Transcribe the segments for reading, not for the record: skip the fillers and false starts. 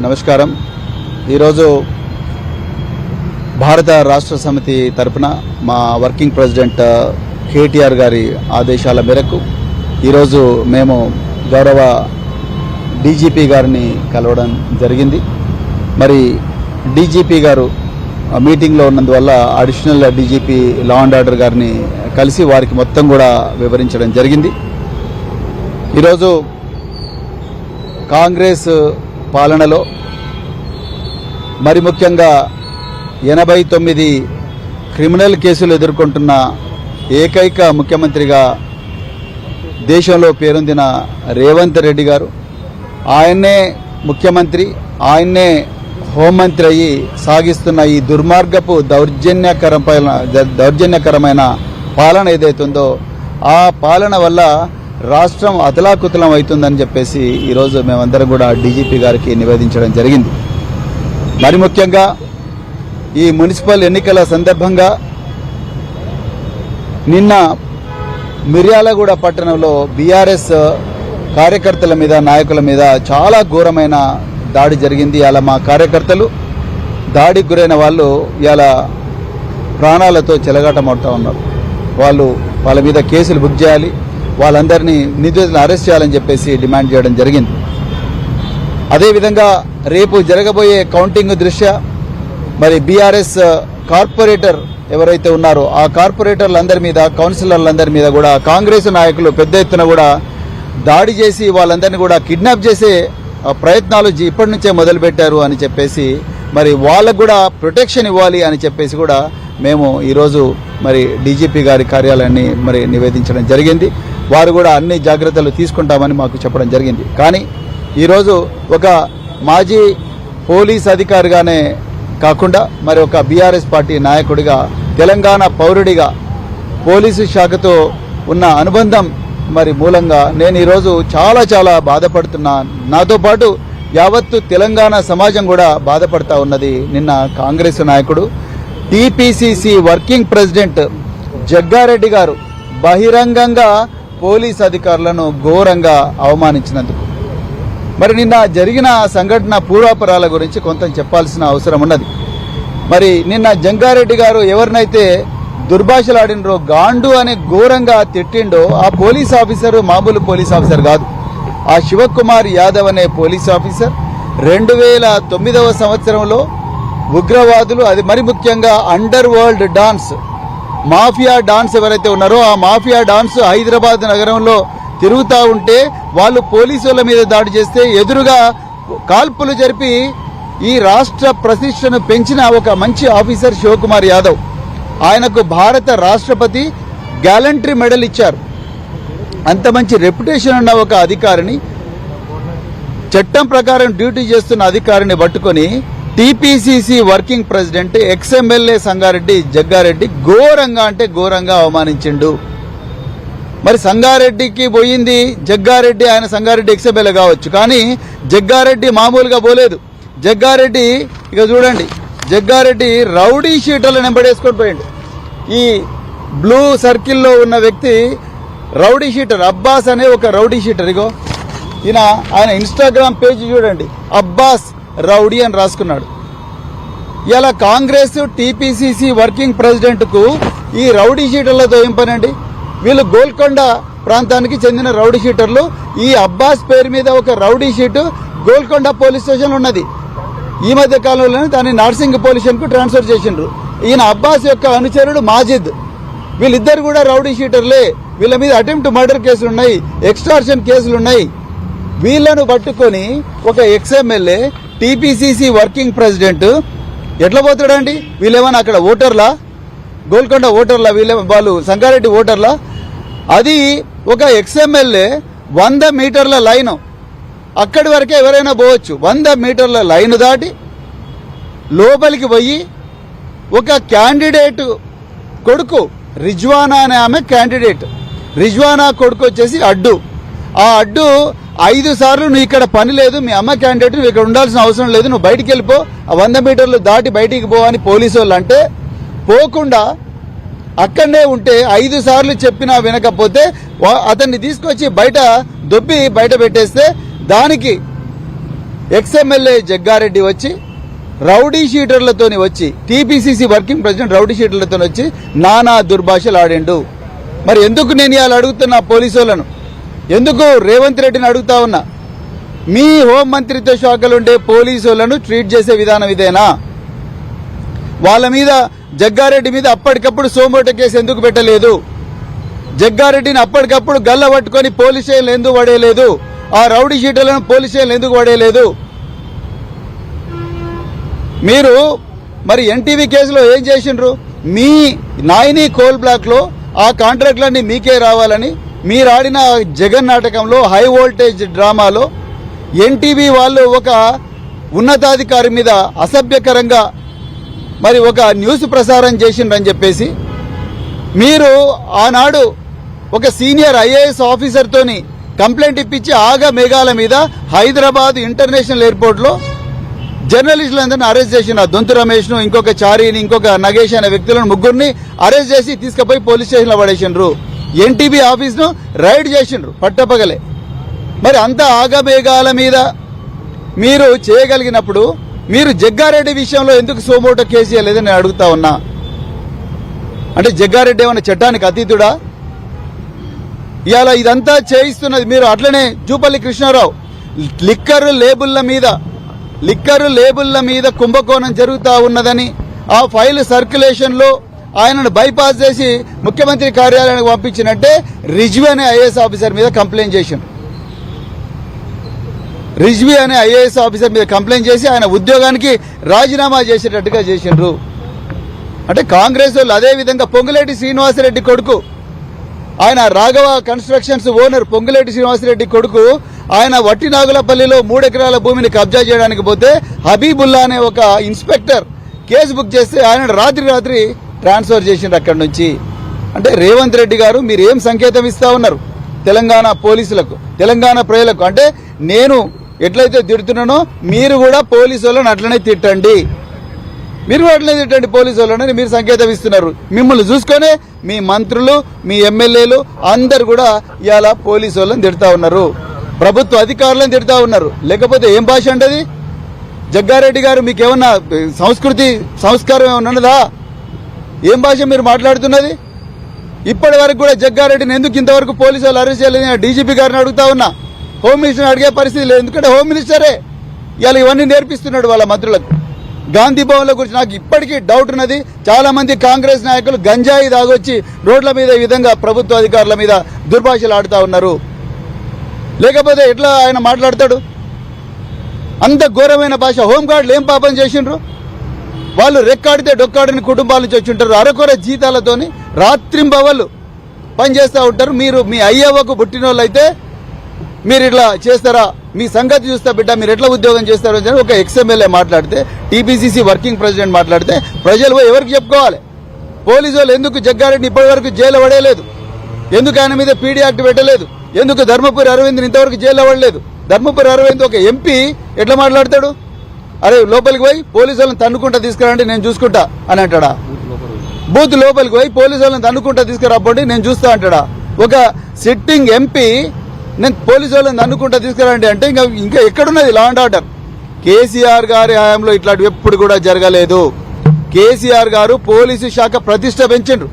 నమస్కారం. ఈరోజు భారత రాష్ట్ర సమితి తరపున మా వర్కింగ్ ప్రెసిడెంట్ కేటీఆర్ గారి ఆదేశాల మేరకు ఈరోజు మేము గౌరవ డీజీపీ గారిని కలవడం జరిగింది. మరి డీజీపీ గారు మీటింగ్లో ఉన్నందువల్ల additional DGP law and order గారిని కలిసి వారికి మొత్తం కూడా వివరించడం జరిగింది. ఈరోజు కాంగ్రెస్ పాలనలో మరి ముఖ్యంగా 89 క్రిమినల్ కేసులు ఎదుర్కొంటున్న ఏకైక ముఖ్యమంత్రిగా దేశంలో పేరొందిన రేవంత్ రెడ్డి గారు, ఆయన్నే ముఖ్యమంత్రి, ఆయన్నే హోంమంత్రి అయ్యి సాగిస్తున్న ఈ దుర్మార్గపు దౌర్జన్యకరమైన పాలన ఏదైతుందో ఆ పాలన వల్ల రాష్ట్రం అతలాకుతలం అవుతుందని చెప్పేసి ఈరోజు మేమందరం కూడా డీజీపీ గారికి నివేదించడం జరిగింది. మరి ముఖ్యంగా ఈ మున్సిపల్ ఎన్నికల సందర్భంగా నిన్న మిర్యాలగూడ పట్టణంలో బీఆర్ఎస్ కార్యకర్తల మీద, నాయకుల మీద చాలా ఘోరమైన దాడి జరిగింది. ఇలా మా కార్యకర్తలు దాడికి గురైన వాళ్ళు ఇలా ప్రాణాలతో చెలగాటమవుతూ ఉన్నారు. వాళ్ళ మీద కేసులు బుక్ చేయాలి, వాళ్ళందరినీ నిందితులను అరెస్ట్ చేయాలని చెప్పేసి డిమాండ్ చేయడం జరిగింది. అదేవిధంగా రేపు జరగబోయే కౌంటింగ్ దృష్ట్యా మరి బీఆర్ఎస్ కార్పొరేటర్ ఎవరైతే ఉన్నారో ఆ కార్పొరేటర్లందరి మీద, కౌన్సిలర్లందరి మీద కూడా కాంగ్రెస్ నాయకులు పెద్ద ఎత్తున కూడా దాడి చేసి వాళ్ళందరినీ కూడా కిడ్నాప్ చేసే ప్రయత్నాలు ఇప్పటి నుంచే మొదలుపెట్టారు అని చెప్పేసి మరి వాళ్ళకు కూడా ప్రొటెక్షన్ ఇవ్వాలి అని చెప్పేసి కూడా మేము ఈరోజు మరి డీజీపీ గారి కార్యాలయాన్ని మరి నివేదించడం జరిగింది. వారు కూడా అన్ని జాగ్రత్తలు తీసుకుంటామని మాకు చెప్పడం జరిగింది. కానీ ఈరోజు ఒక మాజీ పోలీస్ అధికారిగానే కాకుండా మరి ఒక బీఆర్ఎస్ పార్టీ నాయకుడిగా, తెలంగాణ పౌరుడిగా పోలీసు శాఖతో ఉన్న అనుబంధం మరి మూలంగా నేను ఈరోజు చాలా బాధపడుతున్నా. నాతో పాటు యావత్తు తెలంగాణ సమాజం కూడా బాధపడతా ఉన్నది. నిన్న కాంగ్రెస్ నాయకుడు టీపీసీసీ వర్కింగ్ ప్రెసిడెంట్ జగ్గారెడ్డి గారు బహిరంగంగా పోలీస్ అధికారులను ఘోరంగా అవమానించినందుకు మరి నిన్న జరిగిన సంఘటన పూర్వాపరాల గురించి కొంత చెప్పాల్సిన అవసరం ఉన్నది. మరి నిన్న జంగారెడ్డి గారు ఎవరినైతే దుర్భాషలాడినరో, గాండు అనే ఘోరంగా తిట్టిండో ఆ పోలీస్ ఆఫీసర్ మామూలు పోలీస్ ఆఫీసర్ కాదు. ఆ శివకుమార్ యాదవ్ అనే పోలీస్ ఆఫీసర్ 2009వ సంవత్సరంలో ఉగ్రవాదులు, అది మరి ముఖ్యంగా under world dance, mafia dance ఎవరైతే ఉన్నారో ఆ మాఫియా డాన్స్ హైదరాబాద్ నగరంలో తిరుగుతూ ఉంటే వాళ్ళు పోలీసుల మీద దాడి చేస్తే ఎదురుగా కాల్పులు జరిపి ఈ రాష్ట్ర ప్రతిష్టను పెంచిన ఒక మంచి ఆఫీసర్ శివకుమార్ యాదవ్. ఆయనకు భారత రాష్ట్రపతి గ్యాలంటరీ మెడల్ ఇచ్చారు. అంత మంచి రెప్యుటేషన్ ఉన్న ఒక అధికారిని, చట్టం ప్రకారం డ్యూటీ చేస్తున్న అధికారిని పట్టుకొని TPCC working president ex MLA Sangareddy Jaggareddy ఘోరంగా అవమానించిండు. మరి సంగారెడ్డికి పోయింది జగ్గారెడ్డి, ఆయన సంగారెడ్డి ఎక్స్ఎమ్మెల్యే కావచ్చు, కానీ జగ్గారెడ్డి మామూలుగా పోలేదు. జగ్గారెడ్డి ఇక చూడండి, జగ్గారెడ్డి రౌడీ షీటర్లను వెంబడేసుకొని పోయిండు. ఈ బ్లూ సర్కిల్లో ఉన్న వ్యక్తి రౌడీ షీటర్, అబ్బాస్ అనే ఒక రౌడీ షీటర్. ఇగో ఆయన ఇన్స్టాగ్రామ్ పేజ్ చూడండి, అబ్బాస్ రౌడీ అని రాసుకున్నాడు. ఇలా కాంగ్రెస్ టీపీసీసీ వర్కింగ్ ప్రెసిడెంట్కు ఈ రౌడీ షీటర్లతో ఏం పనండి? వీళ్ళు గోల్కొండ ప్రాంతానికి చెందిన రౌడీ షీటర్లు. ఈ అబ్బాస్ పేరు మీద ఒక rowdy sheet Golconda police station ఉన్నది. ఈ మధ్య కాలంలోనే దాన్ని నార్సింగ్ పోలీస్ స్టేషన్కు ట్రాన్స్ఫర్ చేసిండ్రు. ఈయన అబ్బాస్ యొక్క అనుచరుడు మాజిద్. వీళ్ళిద్దరు కూడా రౌడీ షీటర్లే. వీళ్ళ మీద అటెంప్ట్ మర్డర్ కేసులున్నాయి, ఎక్స్టార్షన్ కేసులున్నాయి. వీళ్లను పట్టుకొని ఒక ఎక్స్ఎమ్మెల్యే టీపీసీసీ వర్కింగ్ ప్రెసిడెంట్ ఎట్లా పోతాడండి? వీళ్ళేమన్నా అక్కడ ఓటర్లా, గోల్కొండ ఓటర్లా, వాళ్ళు సంగారెడ్డి ఓటర్లా? అది ఒక ఎక్స్ఎమ్మెల్యే 100 మీటర్ల లైన్, అక్కడి వరకే ఎవరైనా పోవచ్చు. 100 మీటర్ల లైన్ దాటి లోపలికి పోయి ఒక క్యాండిడేట్ కొడుకు, రిజ్వానా అనే ఆమె క్యాండిడేట్, రిజ్వానా కొడుకు వచ్చేసి అడ్డు. ఆ అడ్డు 5 సార్లు నువ్వు ఇక్కడ పని లేదు, మీ అమ్మ క్యాండిడేట్, నువ్వు ఇక్కడ ఉండాల్సిన అవసరం లేదు, నువ్వు బయటికి వెళ్ళిపో, ఆ 100 మీటర్లు దాటి బయటికి పో అని పోలీసు వాళ్ళు అంటే పోకుండా అక్కడనే ఉంటే 5 సార్లు చెప్పినా వినకపోతే అతన్ని తీసుకొచ్చి బయట దొబ్బి బయట పెట్టేస్తే దానికి ఎక్స్ఎమ్మెల్యే జగ్గారెడ్డి వచ్చి రౌడీ షీటర్లతోని వచ్చి టీపీసీసీ వర్కింగ్ ప్రెసిడెంట్ రౌడీ షీటర్లతో వచ్చి నానా దుర్భాషలు ఆడిండు. మరి ఎందుకు నేను ఇవాళ అడుగుతున్నా పోలీసు వాళ్ళను, ఎందుకు రేవంత్ రెడ్డిని అడుగుతా ఉన్నా, మీ హోం మంత్రిత్వ శాఖలో ఉండే పోలీసు వాళ్ళను ట్రీట్ చేసే విధానం ఇదేనా? వాళ్ళ మీద జగ్గారెడ్డి మీద అప్పటికప్పుడు సోమోటో కేసు ఎందుకు పెట్టలేదు? జగ్గారెడ్డిని అప్పటికప్పుడు గల్ల పట్టుకొని పోలీస్ స్టేషన్లు ఎందుకు పడేయలేదు? ఆ రౌడీ షీటర్లను పోలీస్ స్టేషన్లు ఎందుకు పడేయలేదు? మీరు మరి ఎన్టీవీ కేసులో ఏం చేసిండ్రు? మీ నాయని కోల్ బ్లాక్ లో ఆ కాంట్రాక్ట్లన్నీ మీకే రావాలని మీరు ఆడిన జగన్ నాటకంలో, హై వోల్టేజ్ డ్రామాలో ఎన్టీవీ వాళ్ళు ఒక ఉన్నతాధికారి మీద అసభ్యకరంగా మరి ఒక న్యూస్ ప్రసారం చేసిండ్రని చెప్పేసి మీరు ఆనాడు ఒక సీనియర్ ఐఏఎస్ ఆఫీసర్తోని కంప్లైంట్ ఇప్పించి ఆగా మేఘాల మీద హైదరాబాద్ ఇంటర్నేషనల్ ఎయిర్పోర్ట్లో జర్నలిస్టులందరినీ అరెస్ట్ చేసిన దొంతు రమేష్ను, ఇంకొక చారీని, ఇంకొక నగేష్ అనే వ్యక్తులను ముగ్గురిని అరెస్ట్ చేసి తీసుకుపోయి పోలీస్ స్టేషన్లో పడేసిండ్రు. ఎన్టీబీ ఆఫీస్ను రైడ్ చేసిండ్రు పట్టపగలే. మరి అంత ఆగమేఘాల మీద మీరు చేయగలిగినప్పుడు మీరు జగ్గారెడ్డి విషయంలో ఎందుకు సోమోటో కేసు చేయలేదని నేను అడుగుతా ఉన్నా. అంటే జగ్గారెడ్డి ఏమన్నా చట్టానికి అతీతుడా? ఇవాళ ఇదంతా చేయిస్తున్నది మీరు. అట్లనే జూపల్లి కృష్ణారావు లిక్కర్ లేబుల్ల మీద కుంభకోణం జరుగుతూ ఉన్నదని ఆ ఫైల్ సర్క్యులేషన్ లో ఆయనను బైపాస్ చేసి ముఖ్యమంత్రి కార్యాలయానికి పంపించినట్టే రిజ్వీ అనే ఐఏఎస్ ఆఫీసర్ మీద కంప్లైంట్ చేసిండ్రు. రిజ్వీ అనే ఐఏఎస్ ఆఫీసర్ మీద కంప్లైంట్ చేసి ఆయన ఉద్యోగానికి రాజీనామా చేసేటట్టుగా చేసిండ్రు. అంటే కాంగ్రెస్ వాళ్ళు అదేవిధంగా పొంగులేటి శ్రీనివాసరెడ్డి కొడుకు, ఆయన రాఘవ కన్స్ట్రక్షన్స్ ఓనర్ పొంగులేటి శ్రీనివాసరెడ్డి కొడుకు, ఆయన వట్టినాగులపల్లిలో 3 ఎకరాల భూమిని కబ్జా చేయడానికి పోతే హబీబుల్లా అనే ఒక ఇన్స్పెక్టర్ కేసు బుక్ చేస్తే ఆయన రాత్రి ట్రాన్స్ఫర్ చేసిండ్రు అక్కడి నుంచి. అంటే రేవంత్ రెడ్డి గారు మీరు ఏం సంకేతం ఇస్తా ఉన్నారు తెలంగాణ పోలీసులకు, తెలంగాణ ప్రజలకు? అంటే నేను ఎట్లయితే తిడుతున్నానో మీరు కూడా పోలీసు వాళ్ళని అట్లనే తిట్టండి, పోలీసు వాళ్ళని మీరు సంకేతం ఇస్తున్నారు. మిమ్మల్ని చూసుకొని మీ మంత్రులు, మీ ఎమ్మెల్యేలు అందరు కూడా ఇవాళ పోలీసు వాళ్ళని తిడతా ఉన్నారు, ప్రభుత్వ అధికారులను తిడతా ఉన్నారు. లేకపోతే ఏం భాష అంటది? జగ్గారెడ్డి గారు మీకేమన్నా సంస్కారం ఏమన్నా ఉన్నదా? ఏం భాష మీరు మాట్లాడుతున్నది? ఇప్పటి వరకు కూడా జగ్గారెడ్డిని ఎందుకు ఇంతవరకు పోలీసు వాళ్ళు అరెస్ట్ చేయలేదు? డీజీపీ గారిని అడుగుతా ఉన్నా, హోమ్ మినిస్టర్ని అడిగే పరిస్థితి లేదు. ఎందుకంటే హోమ్ మినిస్టరే ఇవాళ ఇవన్నీ నేర్పిస్తున్నాడు వాళ్ళ మంత్రులకు. గాంధీ భవన్ల గురించి నాకు ఇప్పటికీ డౌట్ ఉన్నది. చాలా మంది కాంగ్రెస్ నాయకులు గంజాయి దాగొచ్చి రోడ్ల మీద ఈ విధంగా ప్రభుత్వ అధికారుల మీద దుర్భాషలు ఆడుతా ఉన్నారు. లేకపోతే ఎట్లా ఆయన మాట్లాడతాడు? అంత ఘోరమైన భాష. హోంగార్డులు ఏం పాపం చేసిండ్రు? వాళ్ళు రెక్కాడితే డొక్కాడిని కుటుంబాల నుంచి వచ్చి ఉంటారు. అరకొర జీతాలతోని రాత్రింబవళ్ళు పనిచేస్తూ ఉంటారు. మీరు మీ అయ్యవ్వకు పుట్టినోళ్ళు అయితే మీరు ఇట్లా చేస్తారా? మీ సంగతి చూస్తా బిడ్డ, మీరు ఎట్లా ఉద్యోగం చేస్తారు అని ఒక ఎక్స్ఎమ్మెల్యే మాట్లాడితే, టీపీసీసీ వర్కింగ్ ప్రెసిడెంట్ మాట్లాడితే ప్రజలు ఎవరికి చెప్పుకోవాలి? పోలీసు వాళ్ళు ఎందుకు జగ్గారెడ్డిని ఇప్పటి వరకు జైలు పడేయలేదు? ఎందుకు ఆయన మీద పీడీ యాక్ట్ పెట్టలేదు? ఎందుకు ధర్మపురి అరవింద్ని ఇంతవరకు జైలు పడలేదు? ధర్మపురి అరవింద్ ఒక ఎంపీ ఎట్లా మాట్లాడతాడు? అరే లోపలికి పోయి పోలీసు వాళ్ళని తన్నుకుంటా తీసుకురండి నేను చూసుకుంటా అని అంటాడా? బూత్ లోపలికి పోయి పోలీసు వాళ్ళని తన్నుకుంటా తీసుకురాబోండి నేను చూస్తా అంటాడా? ఒక సిట్టింగ్ ఎంపీ నేను పోలీసు వాళ్ళని తన్నుకుంటా తీసుకురండి అంటే ఇంకా ఎక్కడున్నది లా అండ్ ఆర్డర్? కేసీఆర్ గారి హయాంలో ఇట్లాంటివి ఎప్పుడు కూడా జరగలేదు. కేసీఆర్ గారు పోలీసు శాఖ ప్రతిష్ట పెంచిండ్రు.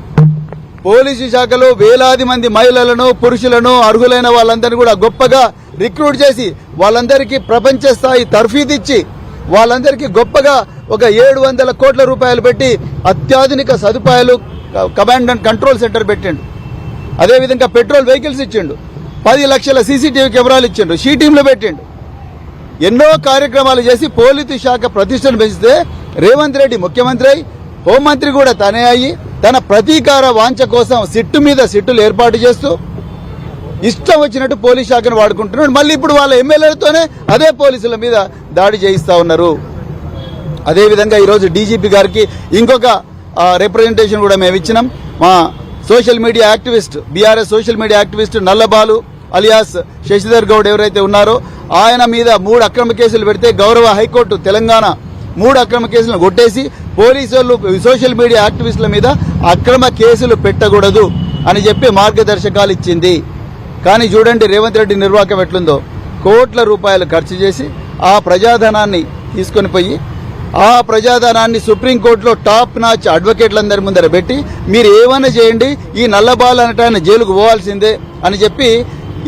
పోలీసు శాఖలో వేలాది మంది మహిళలను, పురుషులను, అర్హులైన వాళ్ళందరినీ కూడా గొప్పగా రిక్రూట్ చేసి వాళ్ళందరికీ ప్రపంచ స్థాయి తర్ఫీదు ఇచ్చి వాళ్ళందరికీ గొప్పగా ఒక 700 కోట్ల రూపాయలు పెట్టి అత్యాధునిక సదుపాయాలు కమాండ్ అండ్ కంట్రోల్ సెంటర్ పెట్టిండు. అదేవిధంగా పెట్రోల్ వెహికల్స్ ఇచ్చిండు. 10 లక్షల సీసీటీవీ కెమెరాలు ఇచ్చిండు. షీ టీంలు పెట్టిండు. ఎన్నో కార్యక్రమాలు చేసి పోలీసు శాఖ ప్రతిష్టను పెంచితే రేవంత్ రెడ్డి ముఖ్యమంత్రి అయి హోంమంత్రి కూడా తనే అయ్యి తన ప్రతీకార వాంఛ కోసం సిట్టు మీద సిట్టులు ఏర్పాటు చేస్తూ ఇష్టం వచ్చినట్టు పోలీస్ శాఖను వాడుకుంటున్నాడు. మళ్ళీ ఇప్పుడు వాళ్ళ ఎమ్మెల్యేలతోనే అదే పోలీసుల మీద దాడి చేయిస్తా ఉన్నారు. అదేవిధంగా ఈరోజు డీజీపీ గారికి ఇంకొక రిప్రజెంటేషన్ కూడా మేము ఇచ్చినాం. మా social media activist, BRS social media activist Nallabalu alias Shashidhar Goud ఎవరైతే ఉన్నారో ఆయన మీద 3 అక్రమ కేసులు పెడితే గౌరవ హైకోర్టు తెలంగాణ 3 అక్రమ కేసులను కొట్టేసి పోలీసులు సోషల్ మీడియా యాక్టివిస్టుల మీద అక్రమ కేసులు పెట్టకూడదు అని చెప్పి మార్గదర్శకాలు ఇచ్చింది. కానీ చూడండి రేవంత్ రెడ్డి నిర్వాహకం ఎట్లుందో. కోట్ల రూపాయలు ఖర్చు చేసి ఆ ప్రజాధనాన్ని తీసుకొని పోయి ఆ ప్రజాధనాన్ని సుప్రీంకోర్టులో టాప్ నాచ్ అడ్వకేట్లందరి ముందర పెట్టి మీరు ఏమైనా చేయండి, ఈ నల్లబాల్ అనటాన్ని జైలుకు పోవాల్సిందే అని చెప్పి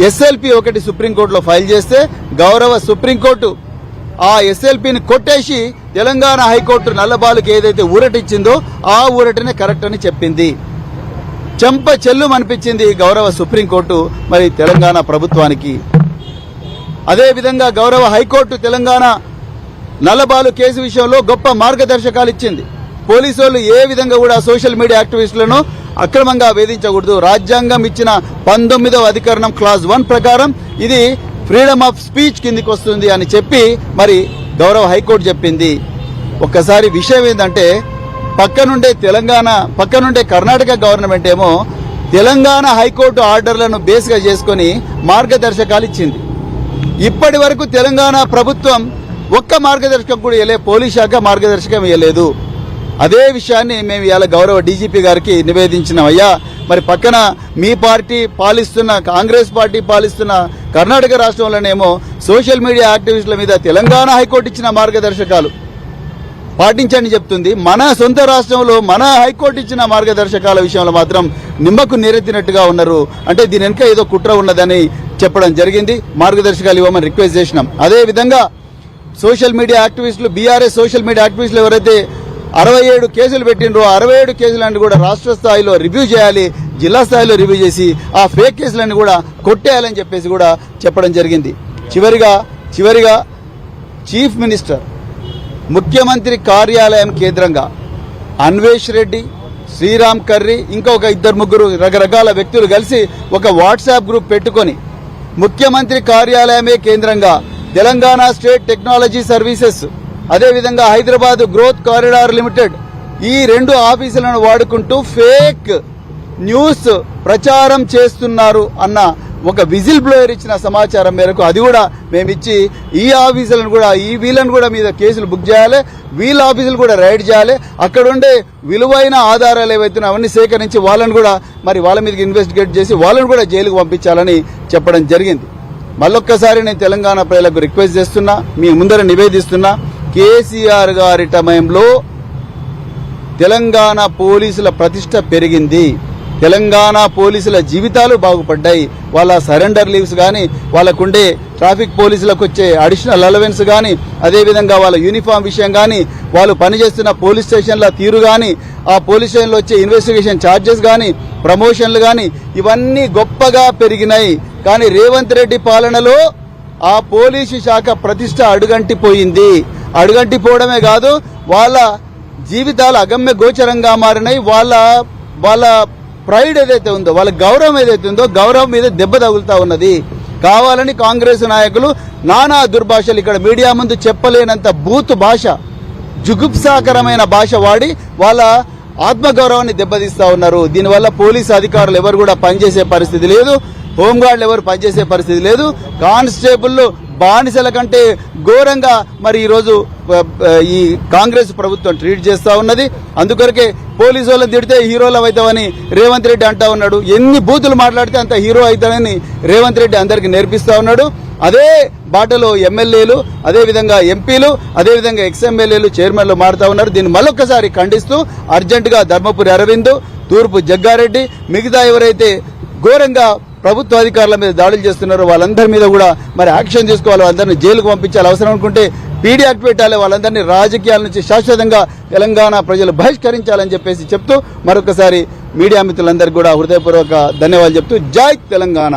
ఎస్ఎల్పి ఒకటి సుప్రీంకోర్టులో ఫైల్ చేస్తే గౌరవ సుప్రీంకోర్టు ఆ ఎస్ఎల్పిని కొట్టేసి తెలంగాణ హైకోర్టు నల్లబాలుకి ఏదైతే ఊరటిచ్చిందో ఆ ఊరటనే కరెక్ట్ అని చెప్పింది. చెంప చెల్లు అనిపించింది గౌరవ సుప్రీంకోర్టు మరి తెలంగాణ ప్రభుత్వానికి. అదేవిధంగా గౌరవ హైకోర్టు తెలంగాణ నల్లబాలు కేసు విషయంలో గొప్ప మార్గదర్శకాలు ఇచ్చింది. పోలీసు వాళ్ళు ఏ విధంగా కూడా సోషల్ మీడియా యాక్టివిస్టులను అక్రమంగా వేధించకూడదు. రాజ్యాంగం ఇచ్చిన 19వ అధికరణం క్లాజ్ 1 ప్రకారం ఇది ఫ్రీడమ్ ఆఫ్ స్పీచ్ కిందికి వస్తుంది అని చెప్పి మరి గౌరవ హైకోర్టు చెప్పింది. ఒక్కసారి విషయం ఏంటంటే పక్కనుండే కర్ణాటక గవర్నమెంట్ ఏమో తెలంగాణ హైకోర్టు ఆర్డర్లను బేస్గా చేసుకుని మార్గదర్శకాలు ఇచ్చింది. ఇప్పటి వరకు తెలంగాణ ప్రభుత్వం ఒక్క మార్గదర్శకం కూడా ఇవ్వలేదు, పోలీస్ శాఖ మార్గదర్శకం ఇవ్వలేదు. అదే విషయాన్ని మేము ఇవాళ గౌరవ డీజీపీ గారికి నివేదించినాం. అయ్యా మరి పక్కన మీ పార్టీ పాలిస్తున్న కాంగ్రెస్ పార్టీ పాలిస్తున్న కర్ణాటక రాష్ట్రంలోనేమో సోషల్ మీడియా యాక్టివిస్టుల మీద తెలంగాణ హైకోర్టు ఇచ్చిన మార్గదర్శకాలు పాటించండి చెప్తుంది. మన సొంత రాష్ట్రంలో మన హైకోర్టు ఇచ్చిన మార్గదర్శకాల విషయంలో మాత్రం నిమ్మకు నీరెత్తినట్టుగా ఉన్నారు. అంటే దీని వెనుక ఏదో కుట్ర ఉన్నదని చెప్పడం జరిగింది. మార్గదర్శకాలు ఇవ్వమని రిక్వెస్ట్ చేసినాం. అదేవిధంగా సోషల్ మీడియా యాక్టివిస్టులు బీఆర్ఎస్ సోషల్ మీడియా యాక్టివిస్టులు ఎవరైతే 67 కేసులు పెట్టినరో 67 కేసులన్నీ కూడా రాష్ట్ర స్థాయిలో రివ్యూ చేయాలి, జిల్లా స్థాయిలో రివ్యూ చేసి ఆ ఫేక్ కేసులన్నీ కూడా కొట్టేయాలని చెప్పేసి కూడా చెప్పడం జరిగింది. చివరిగా చీఫ్ మినిస్టర్ ముఖ్యమంత్రి కార్యాలయం కేంద్రంగా అన్వేష్ రెడ్డి, శ్రీరామ్ కర్రీ ఇంకొక 2-3 రకరకాల వ్యక్తులు కలిసి ఒక వాట్సాప్ గ్రూప్ పెట్టుకొని ముఖ్యమంత్రి కార్యాలయమే కేంద్రంగా తెలంగాణ స్టేట్ టెక్నాలజీ సర్వీసెస్ అదేవిధంగా హైదరాబాద్ గ్రోత్ కారిడార్ లిమిటెడ్ ఈ 2 ఆఫీసులను వాడుకుంటూ ఫేక్ న్యూస్ ప్రచారం చేస్తున్నారు అన్న ఒక విజిల్ బ్లోయర్ ఇచ్చిన సమాచారం మేరకు అది కూడా మేమిచ్చి ఈ ఆఫీసులను కూడా వీళ్ళని కూడా మీద కేసులు బుక్ చేయాలి, వీళ్ళ ఆఫీసులు కూడా రైడ్ చేయాలి, అక్కడ ఉండే విలువైన ఆధారాలు ఏవైతే అవన్నీ సేకరించి వాళ్ళని కూడా మరి వాళ్ళ మీదకి ఇన్వెస్టిగేట్ చేసి వాళ్ళని కూడా జైలుకు పంపించాలని చెప్పడం జరిగింది. మళ్ళొక్కసారి నేను తెలంగాణ ప్రజలకు రిక్వెస్ట్ చేస్తున్నా, మీ ముందర నివేదిస్తున్నా, కేసీఆర్ గారి సమయంలో తెలంగాణ పోలీసుల ప్రతిష్ట పెరిగింది, తెలంగాణ పోలీసుల జీవితాలు బాగుపడ్డాయి. వాళ్ళ సరెండర్ లీవ్స్ కానీ, వాళ్ళకుండే ట్రాఫిక్ పోలీసులకు వచ్చే అడిషనల్ అలవెన్స్ కానీ, అదేవిధంగా వాళ్ళ యూనిఫామ్ విషయం కానీ, వాళ్ళు పనిచేస్తున్న పోలీస్ స్టేషన్ల తీరు కానీ, ఆ పోలీస్ స్టేషన్లో వచ్చే ఇన్వెస్టిగేషన్ ఛార్జెస్ కానీ, ప్రమోషన్లు కానీ ఇవన్నీ గొప్పగా పెరిగినాయి. కానీ రేవంత్ రెడ్డి పాలనలో ఆ పోలీసు శాఖ ప్రతిష్ట అడుగంటిపోయింది. అడుగంటిపోవడమే కాదు, వాళ్ళ జీవితాలు అగమ్య గోచరంగా మారినాయి. వాళ్ళ ప్రైడ్ ఏదైతే ఉందో, వాళ్ళ గౌరవం ఏదైతే ఉందో గౌరవం మీద దెబ్బ తగులుతా ఉన్నది. కావాలని కాంగ్రెస్ నాయకులు నానా దుర్భాషలు ఇక్కడ మీడియా ముందు చెప్పలేనంత బూత్ భాష, జుగుప్సాకరమైన భాష వాడి వాళ్ళ ఆత్మగౌరవాన్ని దెబ్బతీస్తా ఉన్నారు. దీనివల్ల పోలీసు అధికారులు ఎవరు కూడా పనిచేసే పరిస్థితి లేదు, హోంగార్డులు ఎవరు పనిచేసే పరిస్థితి లేదు, కానిస్టేబుల్ బానిసల కంటే ఘోరంగా మరి ఈరోజు ఈ కాంగ్రెస్ ప్రభుత్వం ట్రీట్ చేస్తా ఉన్నది. అందుకొరకే పోలీసు వాళ్ళని తిడితే హీరోలు అవుతామని రేవంత్ రెడ్డి అంటా ఉన్నాడు. ఎన్ని బూతులు మాట్లాడితే అంత హీరో అవుతానని రేవంత్ రెడ్డి అందరికి నేర్పిస్తా ఉన్నాడు. అదే బాటలో ఎమ్మెల్యేలు, అదేవిధంగా ఎంపీలు, అదేవిధంగా ఎక్స్ఎమ్మెల్యేలు, చైర్మన్లు మారుతా ఉన్నారు. దీన్ని మళ్ళొక్కసారి ఖండిస్తూ అర్జెంటుగా ధర్మపురి అరవింద్, తూర్పు జగ్గారెడ్డి, మిగతా ఎవరైతే ఘోరంగా ప్రభుత్వ అధికారుల మీద దాడులు చేస్తున్నారో వాళ్ళందరి మీద కూడా మరి యాక్షన్ తీసుకోవాలి, వాళ్ళందరినీ జైలుకు పంపించాలి, అవసరం అనుకుంటే పీడీ యాక్ట్ పెట్టాలి, వాళ్ళందరినీ రాజకీయాల నుంచి శాశ్వతంగా తెలంగాణ ప్రజలు బహిష్కరించాలని చెప్పేసి చెప్తూ మరొకసారి మీడియా మిత్రులందరికీ కూడా హృదయపూర్వక ధన్యవాదాలు చెప్తూ జై తెలంగాణ.